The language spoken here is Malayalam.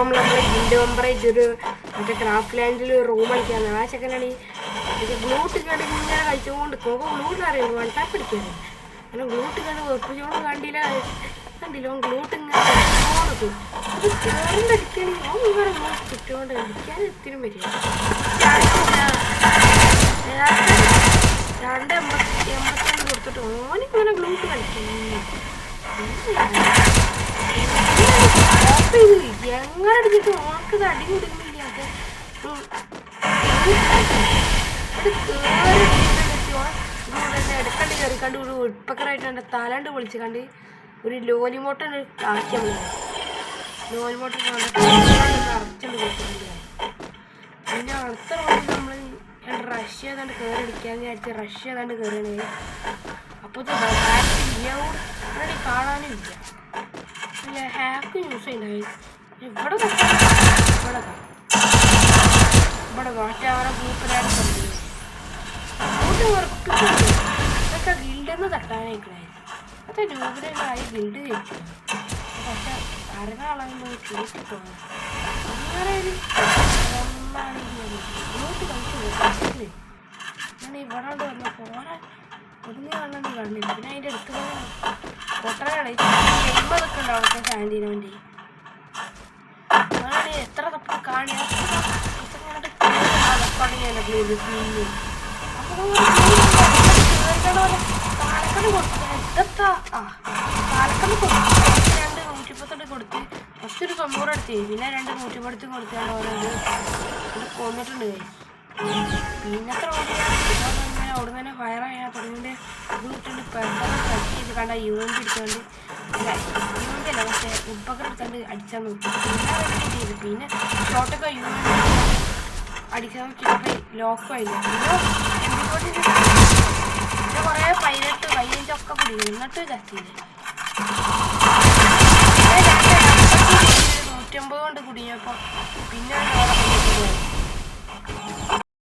ഇപ്പം നമ്മൾ ഗിൽഡ് മെമ്പറായിട്ട് ഒരു മറ്റേ ക്രാഫ്റ്റ് ലാൻഡിൽ റൂം കളിക്കാന്ന് ആ ചെക്കനാണ് ഈ ഗ്ലൂട്ട് കണ്ട് ഇങ്ങനെ കളിച്ചുകൊണ്ട് ഗ്ലൂട്ട് അറിയാം വൺടാ പിടിക്കാറ് അങ്ങനെ ഗ്ലൂട്ട് കണ്ട് ഉറപ്പിച്ചുകൊണ്ട് കണ്ടില്ലോ ഗ്ലൂട്ട് ഇങ്ങനെ അത് ചേർന്നടിക്കണെങ്കിൽ ഇങ്ങനെ ചുറ്റുകൊണ്ട് അടിക്കാൻ എത്തിനും വരിക 2.85 കൊടുത്തിട്ട് ഓനിങ്ങനെ ഗ്ലൂട്ട് കളിക്കുന്നു എങ്ങനെ അടിച്ചിട്ട് ഓർക്കത് അടി കൊടുക്കുന്നില്ല ഇടക്കണ്ട് കയറിക്കണ്ട് ഒരു ഉൾപ്പക്കറായിട്ട് എൻ്റെ തലണ്ട് പൊളിച്ച് കണ്ട് ഒരു ലോലിമോട്ടൻ ആക്കിയാൽ മതി ലോലിമോട്ടൻ അറച്ചുണ്ട് കൊടുത്തിട്ടുണ്ട് പിന്നെ അടുത്ത റോഡിൽ നമ്മൾ റഷ് ചെയ്താണ്ട് കയറി അടിക്കാന്ന് വിചാരിച്ച് റഷ് ചെയ്താണ്ട് കയറിയാണ് അപ്പോൾ അങ്ങനെ കാണാനും ഇല്ല പിന്നെ ഹാക്ക് യൂസ് ചെയ്യുന്നത് ഇവിടെ മാറ്റാവറെ ഗ്രൂപ്പിലാണ് ഇതൊക്കെ ഗിൽഡെന്ന് തട്ടാനായിക്കണേ അതൊക്കെ രൂപയിലായി ഗിൽഡ് കഴിച്ചു പക്ഷെ അരനാളായി കേട്ടിട്ടോ അങ്ങനെ ഒരു ഒന്നാണ് ഗ്രൂപ്പ് കളിച്ചു ഞാൻ ഇവിടെ വന്ന പോരാ ഒന്നും കാണാണ്ട് കണ്ടില്ല പിന്നെ അതിൻ്റെ അടുത്ത് പൊട്ടനാണ് അതൊക്കെ ഉണ്ടാവും സാൻഡീന് വേണ്ടി അങ്ങനെ എത്ര തപ്പ കാണി പാലക്കണ്ട് കൊടുത്തു ഇതൊക്കെ പാലക്കണ്ട് കൊടുത്തു 2 150 കൊടുത്ത് ഫസ്റ്റ് ഒരു 90 എടുത്ത് പിന്നെ 2 150 കൊടുത്താണ് ഓരോന്ന് കൊന്നിട്ടുണ്ട് പിന്നെ എത്ര ഇങ്ങനെ അവിടെ തന്നെ ഫയറായാൽ തുടങ്ങിയിട്ട് ഗ്ലൂട്ടുണ്ട് പെട്ടെന്ന് ടച്ച് ചെയ്ത് കണ്ട യൂണിറ്റ് പിടിച്ചുകൊണ്ട് യൂണിറ്റ് അല്ല പക്ഷേ ഉപ്പക്കർ എടുത്തുകൊണ്ട് അടിച്ചാൽ നോക്കി പിന്നെ ചെയ്തു പിന്നെ ഷോട്ടൊക്കെ യൂണിറ്റ് അടിക്കാൻ നോക്കിയപ്പോൾ ലോക്കായില്ല പിന്നെ കുറേ 18 15 ഒക്കെ കുടിക്കും എന്നിട്ട് ചത്തിയില്ല 150 കൊണ്ട് കുടിയപ്പോൾ പിന്നെ